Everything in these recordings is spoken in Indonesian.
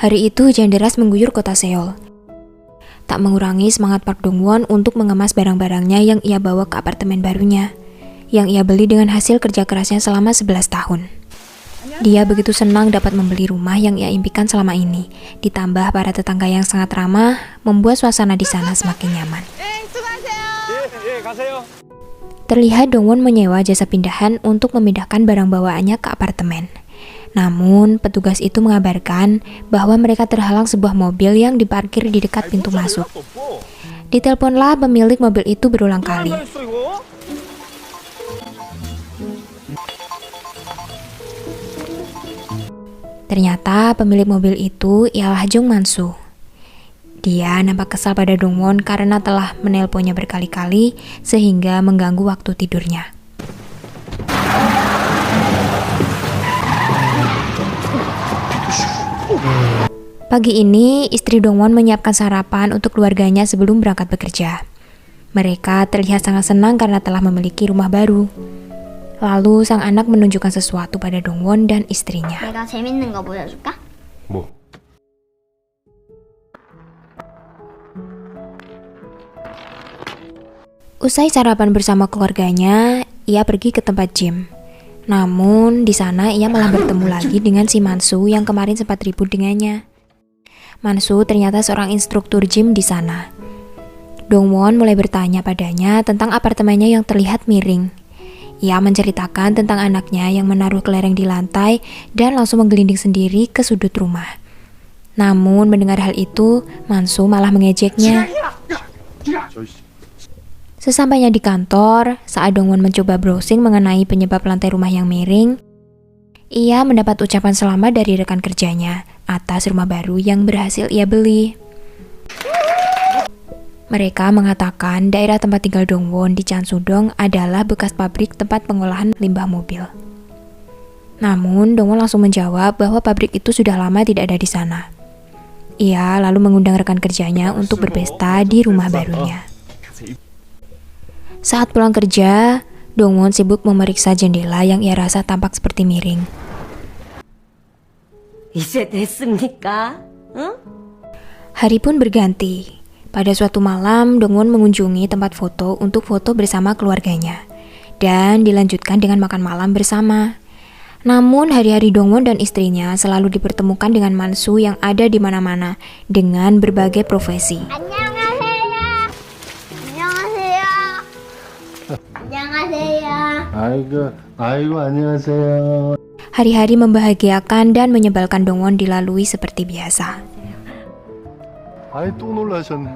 Hari itu hujan deras mengguyur kota Seoul. Tak mengurangi semangat Park Dong-won untuk mengemas barang-barangnya yang ia bawa ke apartemen barunya, yang ia beli dengan hasil kerja kerasnya selama 11 tahun. Dia begitu senang dapat membeli rumah yang ia impikan selama ini. Ditambah para tetangga yang sangat ramah, membuat suasana di sana semakin nyaman. Terlihat Dong-won menyewa jasa pindahan untuk memindahkan barang bawaannya ke apartemen. Namun, petugas itu mengabarkan bahwa mereka terhalang sebuah mobil yang diparkir di dekat pintu masuk. Diteleponlah pemilik mobil itu berulang kali. Ternyata pemilik mobil itu ialah Jung Man-soo. Dia nampak kesal pada Dong-won karena telah menelponnya berkali-kali sehingga mengganggu waktu tidurnya. Pagi ini, istri Dong-won menyiapkan sarapan untuk keluarganya sebelum berangkat bekerja. Mereka terlihat sangat senang karena telah memiliki rumah baru. Lalu sang anak menunjukkan sesuatu pada Dong-won dan istrinya. 내가 재밌는 거 보여줄까? 뭐? Usai sarapan bersama keluarganya, ia pergi ke tempat gym. Namun, di sana ia malah bertemu lagi dengan si Man-soo yang kemarin sempat ribut dengannya. Man-soo ternyata seorang instruktur gym di sana. Dong-won mulai bertanya padanya tentang apartemennya yang terlihat miring. Ia menceritakan tentang anaknya yang menaruh kelereng di lantai dan langsung menggelinding sendiri ke sudut rumah. Namun, mendengar hal itu, Man-soo malah mengejeknya. Sesampainya di kantor, saat Dong-won mencoba browsing mengenai penyebab lantai rumah yang miring, ia mendapat ucapan selamat dari rekan kerjanya atas rumah baru yang berhasil ia beli. Mereka mengatakan daerah tempat tinggal Dong-won di Chansudong adalah bekas pabrik tempat pengolahan limbah mobil. Namun, Dong-won langsung menjawab bahwa pabrik itu sudah lama tidak ada di sana. Ia lalu mengundang rekan kerjanya untuk berpesta di rumah barunya. Saat pulang kerja, Dong-won sibuk memeriksa jendela yang ia rasa tampak seperti miring. 이제 됐습니까? 응? Hari pun berganti. Pada suatu malam, Dong-won mengunjungi tempat foto untuk foto bersama keluarganya. Dan dilanjutkan dengan makan malam bersama. Namun, hari-hari Dong-won dan istrinya selalu dipertemukan dengan Man-soo yang ada di mana-mana dengan berbagai profesi. 아이고, 안녕하세요. Hari-hari membahagiakan dan menyebalkan Dong-won dilalui seperti biasa. 또 놀라셨네.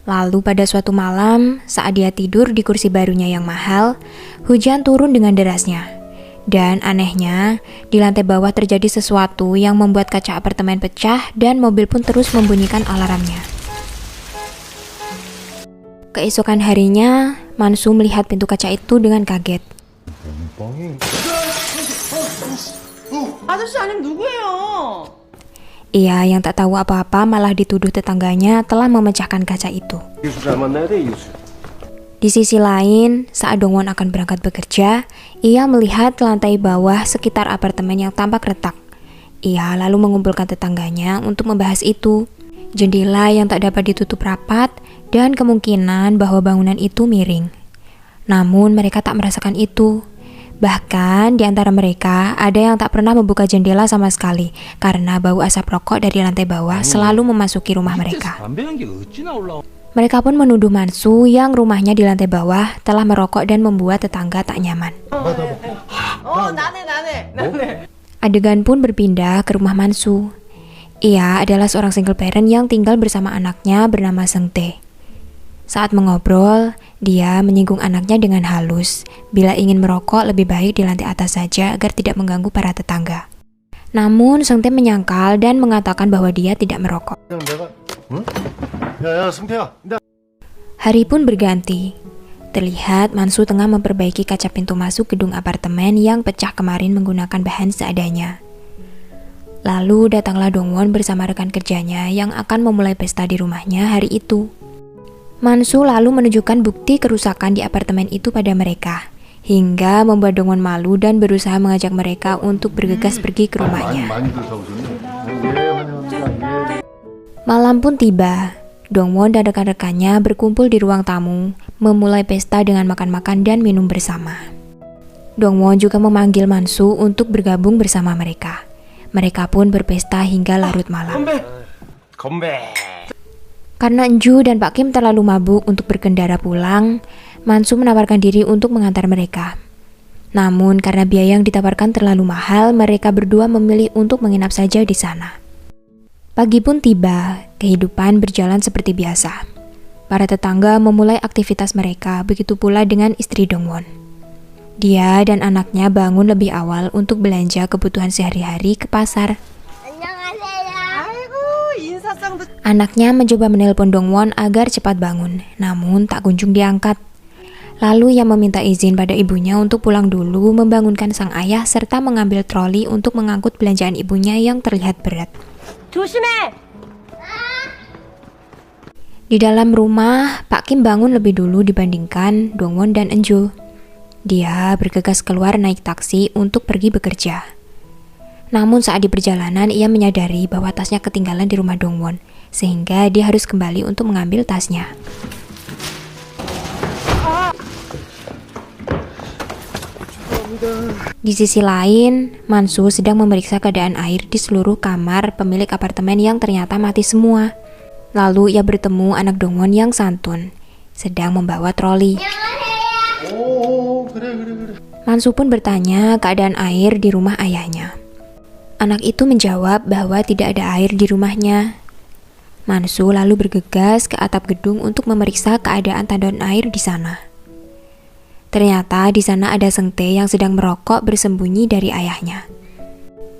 Lalu pada suatu malam, saat dia tidur di kursi barunya yang mahal, hujan turun dengan derasnya. Dan anehnya, di lantai bawah terjadi sesuatu yang membuat kaca apartemen pecah dan mobil pun terus membunyikan alarmnya. Keesokan harinya, Man-soo melihat pintu kaca itu dengan kaget. 아저씨 아님 누구예요? Ia yang tak tahu apa-apa malah dituduh tetangganya telah memecahkan kaca itu. Di sisi lain, saat Dong-won akan berangkat bekerja, ia melihat lantai bawah sekitar apartemen yang tampak retak. Ia lalu mengumpulkan tetangganya untuk membahas itu. Jendela yang tak dapat ditutup rapat dan kemungkinan bahwa bangunan itu miring. Namun mereka tak merasakan itu. Bahkan di antara mereka ada yang tak pernah membuka jendela sama sekali karena bau asap rokok dari lantai bawah selalu memasuki rumah mereka. Mereka pun menuduh Man-soo yang rumahnya di lantai bawah telah merokok dan membuat tetangga tak nyaman. Adegan pun berpindah ke rumah Man-soo. Ia adalah seorang single parent yang tinggal bersama anaknya bernama Seung-tae. Saat mengobrol, dia menyinggung anaknya dengan halus. Bila ingin merokok, lebih baik di lantai atas saja agar tidak mengganggu para tetangga. Namun, Seung-tae menyangkal dan mengatakan bahwa dia tidak merokok. Hari pun berganti. Terlihat Man-soo tengah memperbaiki kaca pintu masuk gedung apartemen yang pecah kemarin menggunakan bahan seadanya. Lalu datanglah Dong-won bersama rekan kerjanya yang akan memulai pesta di rumahnya hari itu. Man-soo lalu menunjukkan bukti kerusakan di apartemen itu pada mereka, hingga membuat Dong-won malu dan berusaha mengajak mereka untuk bergegas pergi ke rumahnya. Malam pun tiba. Dongwon dan rekan-rekannya berkumpul di ruang tamu, memulai pesta dengan makan-makan dan minum bersama. Dongwon juga memanggil Mansu untuk bergabung bersama mereka. Mereka pun berpesta hingga larut malam. Karena Enju dan Pak Kim terlalu mabuk untuk berkendara pulang, Mansu menawarkan diri untuk mengantar mereka. Namun karena biaya yang ditawarkan terlalu mahal, mereka berdua memilih untuk menginap saja di sana. Pagi pun tiba, kehidupan berjalan seperti biasa. Para tetangga memulai aktivitas mereka, begitu pula dengan istri Dongwon. Dia dan anaknya bangun lebih awal untuk belanja kebutuhan sehari-hari ke pasar. Anaknya mencoba menelpon Dongwon agar cepat bangun, namun tak kunjung diangkat. Lalu ia meminta izin pada ibunya untuk pulang dulu membangunkan sang ayah serta mengambil troli untuk mengangkut belanjaan ibunya yang terlihat berat. 조심해! Di dalam rumah, Pak Kim bangun lebih dulu dibandingkan Dongwon dan Enju. Dia bergegas keluar naik taksi untuk pergi bekerja. Namun saat di perjalanan, ia menyadari bahwa tasnya ketinggalan di rumah Dongwon, sehingga dia harus kembali untuk mengambil tasnya. Di sisi lain, Mansu sedang memeriksa keadaan air di seluruh kamar pemilik apartemen yang ternyata mati semua. Lalu ia bertemu anak Dongwon yang santun, sedang membawa troli. Mansu pun bertanya keadaan air di rumah ayahnya. Anak itu menjawab bahwa tidak ada air di rumahnya. Mansu lalu bergegas ke atap gedung untuk memeriksa keadaan tandon air di sana. Ternyata di sana ada Seng Tae yang sedang merokok bersembunyi dari ayahnya.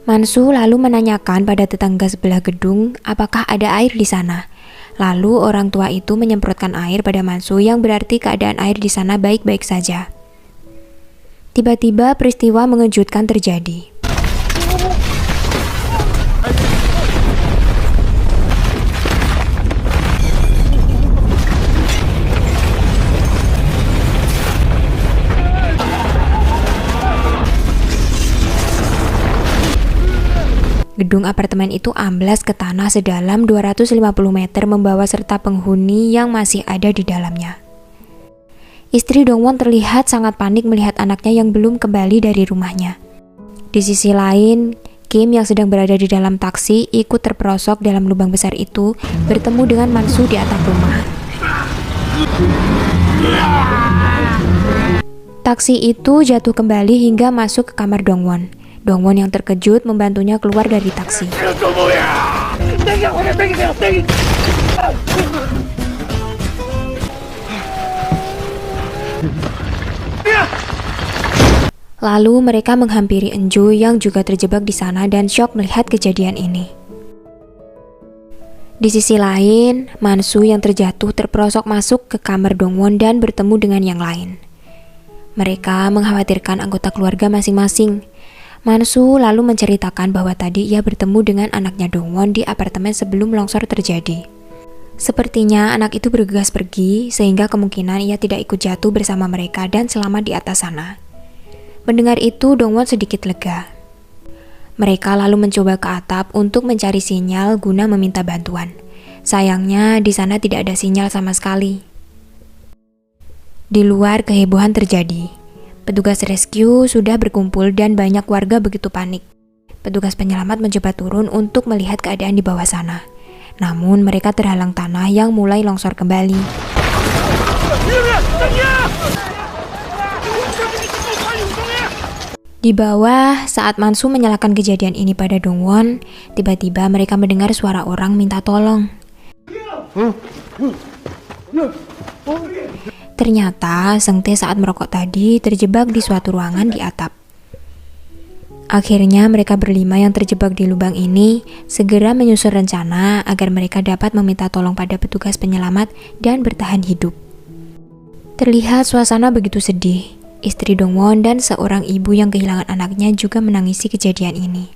Mansu lalu menanyakan pada tetangga sebelah gedung apakah ada air di sana. Lalu orang tua itu menyemprotkan air pada Mansu yang berarti keadaan air di sana baik-baik saja. Tiba-tiba peristiwa mengejutkan terjadi. Gedung apartemen itu amblas ke tanah sedalam 250 meter membawa serta penghuni yang masih ada di dalamnya. Istri Dongwon terlihat sangat panik melihat anaknya yang belum kembali dari rumahnya. Di sisi lain, Kim yang sedang berada di dalam taksi ikut terperosok dalam lubang besar itu bertemu dengan Mansu di atap rumah. Taksi itu jatuh kembali hingga masuk ke kamar Dongwon. Dongwon yang terkejut membantunya keluar dari taksi. Lalu mereka menghampiri Enju yang juga terjebak di sana dan syok melihat kejadian ini. Di sisi lain, Mansu yang terjatuh terperosok masuk ke kamar Dongwon dan bertemu dengan yang lain. Mereka mengkhawatirkan anggota keluarga masing-masing. Mansu lalu menceritakan bahwa tadi ia bertemu dengan anaknya Dongwon di apartemen sebelum longsor terjadi. Sepertinya anak itu bergegas pergi sehingga kemungkinan ia tidak ikut jatuh bersama mereka dan selamat di atas sana. Mendengar itu Dongwon sedikit lega. Mereka lalu mencoba ke atap untuk mencari sinyal guna meminta bantuan. Sayangnya di sana tidak ada sinyal sama sekali. Di luar kehebohan terjadi. Petugas rescue sudah berkumpul dan banyak warga begitu panik. Petugas penyelamat mencoba turun untuk melihat keadaan di bawah sana. Namun mereka terhalang tanah yang mulai longsor kembali. Di bawah, saat Mansu menyalakan kejadian ini pada Dongwon, tiba-tiba mereka mendengar suara orang minta tolong. Ternyata Seng Tae saat merokok tadi terjebak di suatu ruangan di atap. Akhirnya mereka berlima yang terjebak di lubang ini segera menyusun rencana agar mereka dapat meminta tolong pada petugas penyelamat dan bertahan hidup. Terlihat suasana begitu sedih. Istri Dongwon dan seorang ibu yang kehilangan anaknya juga menangisi kejadian ini.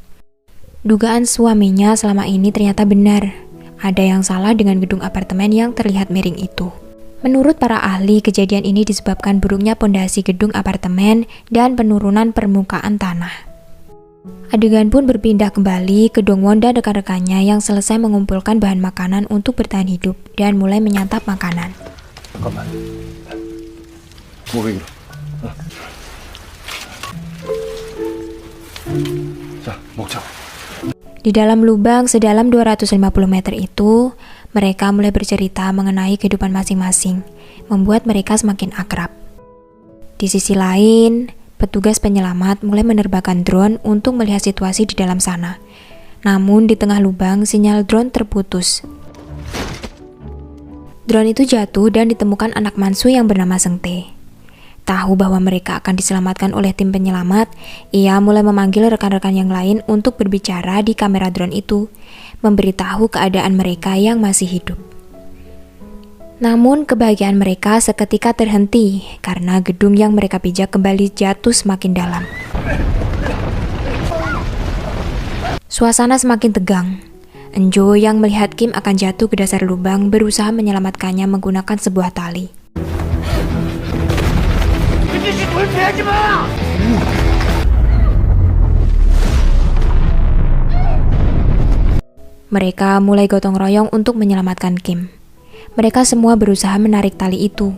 Dugaan suaminya selama ini ternyata benar. Ada yang salah dengan gedung apartemen yang terlihat miring itu. Menurut para ahli, kejadian ini disebabkan buruknya pondasi gedung apartemen dan penurunan permukaan tanah. Adegan pun berpindah kembali ke Dongwon dan rekan-rekannya yang selesai mengumpulkan bahan makanan untuk bertahan hidup dan mulai menyantap makanan. 잠깐만. 모르겠어. 자, 먹자. Di dalam lubang sedalam 250 meter itu, mereka mulai bercerita mengenai kehidupan masing-masing, membuat mereka semakin akrab. Di sisi lain, petugas penyelamat mulai menerbangkan drone untuk melihat situasi di dalam sana. Namun di tengah lubang, sinyal drone terputus. Drone itu jatuh dan ditemukan anak Mansu yang bernama Seng Tae. Tahu bahwa mereka akan diselamatkan oleh tim penyelamat, ia mulai memanggil rekan-rekan yang lain untuk berbicara di kamera drone itu, memberitahu keadaan mereka yang masih hidup. Namun kebahagiaan mereka seketika terhenti karena gedung yang mereka pijak kembali jatuh semakin dalam. Suasana semakin tegang. Enjo yang melihat Kim akan jatuh ke dasar lubang berusaha menyelamatkannya menggunakan sebuah tali. Mereka mulai gotong royong untuk menyelamatkan Kim. Mereka semua berusaha menarik tali itu.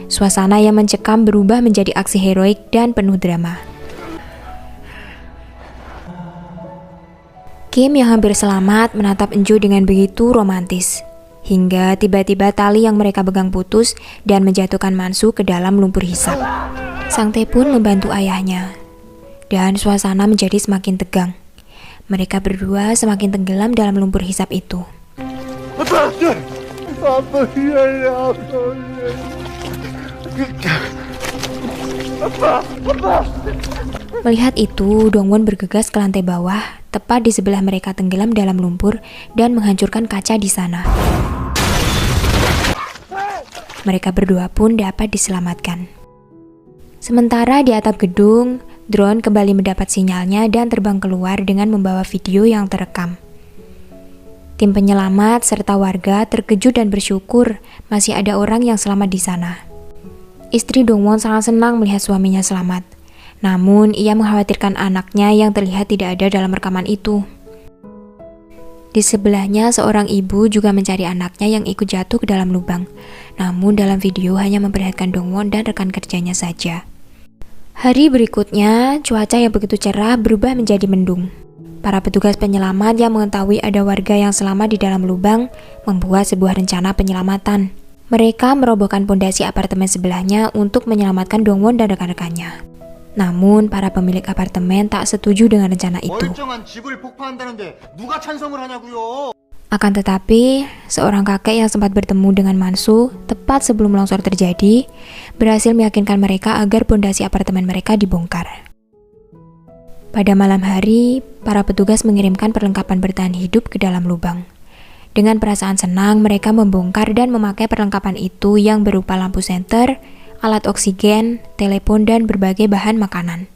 Suasana yang mencekam berubah menjadi aksi heroik dan penuh drama. Kim yang hampir selamat menatap Enjo dengan begitu romantis. Hingga tiba-tiba tali yang mereka pegang putus dan menjatuhkan Mansu ke dalam lumpur hisap. Sang Tae pun membantu ayahnya. Dan suasana menjadi semakin tegang. Mereka berdua semakin tenggelam dalam lumpur hisap itu. Melihat itu, Dongwon bergegas ke lantai bawah, tepat di sebelah mereka tenggelam dalam lumpur dan menghancurkan kaca di sana. Mereka berdua pun dapat diselamatkan. Sementara di atap gedung, drone kembali mendapat sinyalnya dan terbang keluar dengan membawa video yang terekam. Tim penyelamat serta warga terkejut dan bersyukur masih ada orang yang selamat di sana. Istri Dongwon sangat senang melihat suaminya selamat. Namun, ia mengkhawatirkan anaknya yang terlihat tidak ada dalam rekaman itu. Di sebelahnya, seorang ibu juga mencari anaknya yang ikut jatuh ke dalam lubang. Namun, dalam video hanya memperlihatkan Dongwon dan rekan kerjanya saja. Hari berikutnya, cuaca yang begitu cerah berubah menjadi mendung. Para petugas penyelamat yang mengetahui ada warga yang selamat di dalam lubang membuat sebuah rencana penyelamatan. Mereka merobohkan pondasi apartemen sebelahnya untuk menyelamatkan Dongwon dan rekan-rekannya. Namun, para pemilik apartemen tak setuju dengan rencana itu. Akan tetapi, seorang kakek yang sempat bertemu dengan Mansu tepat sebelum longsor terjadi, berhasil meyakinkan mereka agar pondasi apartemen mereka dibongkar. Pada malam hari, para petugas mengirimkan perlengkapan bertahan hidup ke dalam lubang. Dengan perasaan senang, mereka membongkar dan memakai perlengkapan itu yang berupa lampu senter, alat oksigen, telepon, dan berbagai bahan makanan.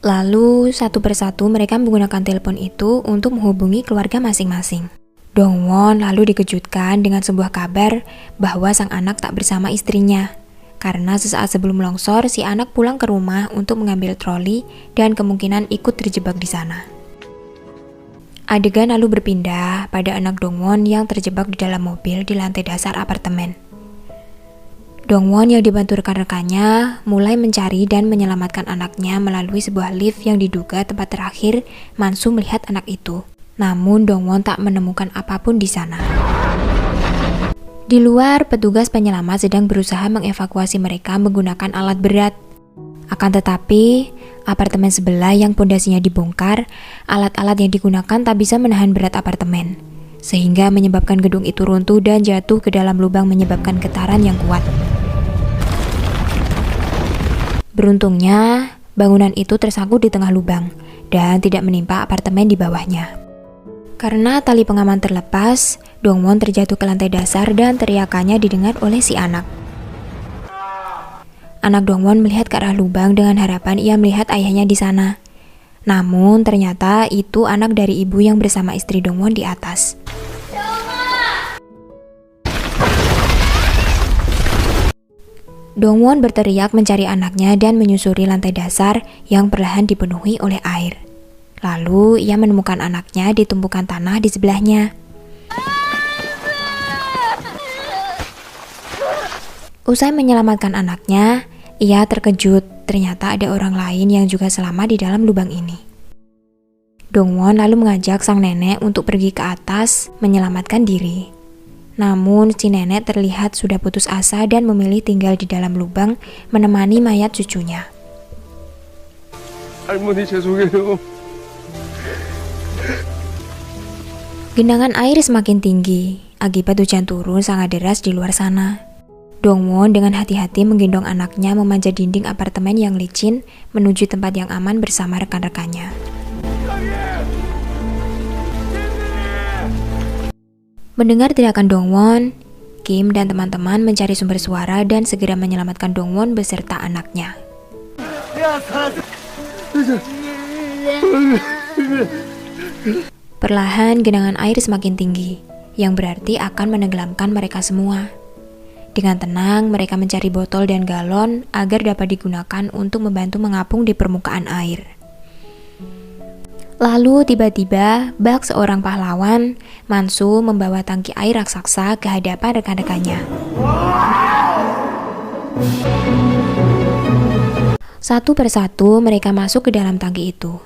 Lalu, satu persatu mereka menggunakan telepon itu untuk menghubungi keluarga masing-masing. Dongwon lalu dikejutkan dengan sebuah kabar bahwa sang anak tak bersama istrinya. Karena sesaat sebelum longsor, si anak pulang ke rumah untuk mengambil troli dan kemungkinan ikut terjebak di sana. Adegan lalu berpindah pada anak Dongwon yang terjebak di dalam mobil di lantai dasar apartemen. Dongwon yang dibantu rekan-rekannya mulai mencari dan menyelamatkan anaknya melalui sebuah lift yang diduga tempat terakhir Mansu melihat anak itu. Namun Dongwon tak menemukan apapun di sana. Di luar, petugas penyelamat sedang berusaha mengevakuasi mereka menggunakan alat berat. Akan tetapi, apartemen sebelah yang pondasinya dibongkar, alat-alat yang digunakan tak bisa menahan berat apartemen, sehingga menyebabkan gedung itu runtuh dan jatuh ke dalam lubang menyebabkan getaran yang kuat. Beruntungnya, bangunan itu tersangkut di tengah lubang dan tidak menimpa apartemen di bawahnya. Karena tali pengaman terlepas, Dongwon terjatuh ke lantai dasar dan teriakannya didengar oleh si anak. Anak Dongwon melihat ke arah lubang dengan harapan ia melihat ayahnya di sana. Namun ternyata itu anak dari ibu yang bersama istri Dongwon di atas. Dongwon berteriak mencari anaknya dan menyusuri lantai dasar yang perlahan dipenuhi oleh air. Lalu ia menemukan anaknya di tumpukan tanah di sebelahnya. Usai menyelamatkan anaknya, ia terkejut ternyata ada orang lain yang juga selamat di dalam lubang ini. Dongwon lalu mengajak sang nenek untuk pergi ke atas menyelamatkan diri. Namun si nenek terlihat sudah putus asa dan memilih tinggal di dalam lubang menemani mayat cucunya. 할머니 죄송해요. Genangan air semakin tinggi akibat hujan turun sangat deras di luar sana. Dongwon dengan hati-hati menggendong anaknya memanjat dinding apartemen yang licin menuju tempat yang aman bersama rekan-rekannya. Mendengar teriakan Dongwon, Kim dan teman-teman mencari sumber suara dan segera menyelamatkan Dongwon beserta anaknya. Perlahan genangan air semakin tinggi, yang berarti akan menenggelamkan mereka semua. Dengan tenang, mereka mencari botol dan galon agar dapat digunakan untuk membantu mengapung di permukaan air. Lalu tiba-tiba, bak seorang pahlawan, Mansu membawa tangki air raksasa ke hadapan rekan-rekannya. Satu persatu mereka masuk ke dalam tangki itu,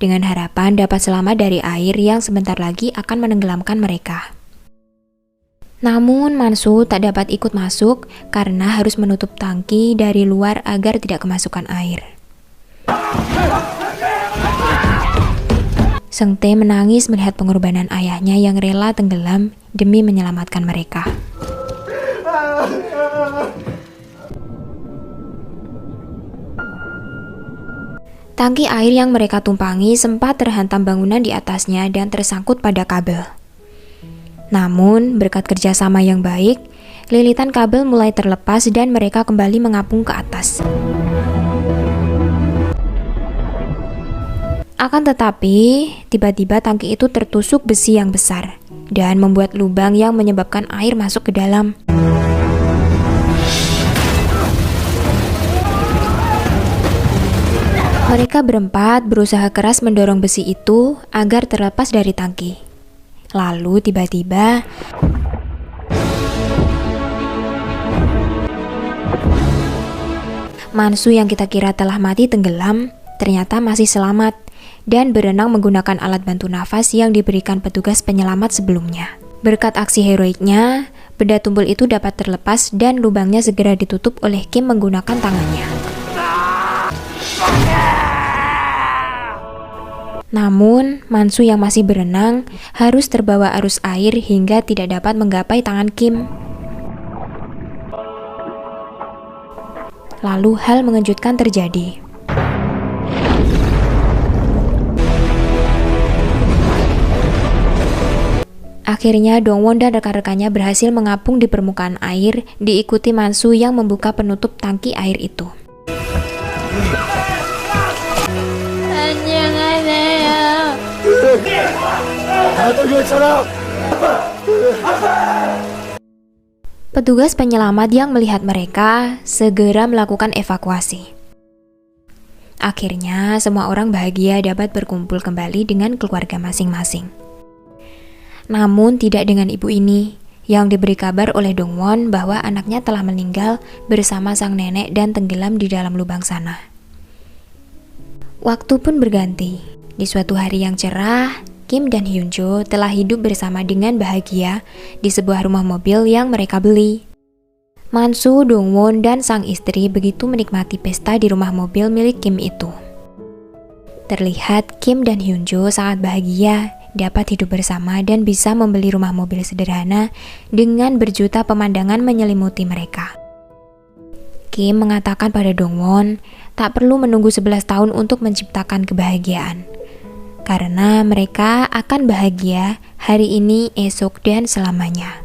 dengan harapan dapat selamat dari air yang sebentar lagi akan menenggelamkan mereka. Namun Mansu tak dapat ikut masuk karena harus menutup tangki dari luar agar tidak kemasukan air. Seung Tae menangis melihat pengorbanan ayahnya yang rela tenggelam demi menyelamatkan mereka. Tangki air yang mereka tumpangi sempat terhantam bangunan di atasnya dan tersangkut pada kabel. Namun, berkat kerjasama yang baik, lilitan kabel mulai terlepas dan mereka kembali mengapung ke atas. Akan tetapi, tiba-tiba tangki itu tertusuk besi yang besar dan membuat lubang yang menyebabkan air masuk ke dalam. Mereka berempat berusaha keras mendorong besi itu agar terlepas dari tangki. Lalu tiba-tiba Mansu yang kita kira telah mati tenggelam ternyata masih selamat dan berenang menggunakan alat bantu nafas yang diberikan petugas penyelamat sebelumnya. Berkat aksi heroiknya, benda tumpul itu dapat terlepas dan lubangnya segera ditutup oleh Kim menggunakan tangannya. Namun, Mansu yang masih berenang harus terbawa arus air hingga tidak dapat menggapai tangan Kim. Lalu hal mengejutkan terjadi. Akhirnya Dongwon dan rekan-rekannya berhasil mengapung di permukaan air, diikuti Mansu yang membuka penutup tangki air itu. Petugas penyelamat yang melihat mereka segera melakukan evakuasi. Akhirnya semua orang bahagia dapat berkumpul kembali dengan keluarga masing-masing. Namun tidak dengan ibu ini yang diberi kabar oleh Dongwon bahwa anaknya telah meninggal bersama sang nenek dan tenggelam di dalam lubang sana. Waktu pun berganti. Di suatu hari yang cerah, Kim dan Hyunjo telah hidup bersama dengan bahagia di sebuah rumah mobil yang mereka beli. Mansu, Dongwon, dan sang istri begitu menikmati pesta di rumah mobil milik Kim itu. Terlihat Kim dan Hyunjo sangat bahagia dapat hidup bersama dan bisa membeli rumah mobil sederhana dengan berjuta pemandangan menyelimuti mereka. Kim mengatakan pada Dongwon tak perlu menunggu 11 tahun untuk menciptakan kebahagiaan. Karena mereka akan bahagia hari ini, esok, dan selamanya.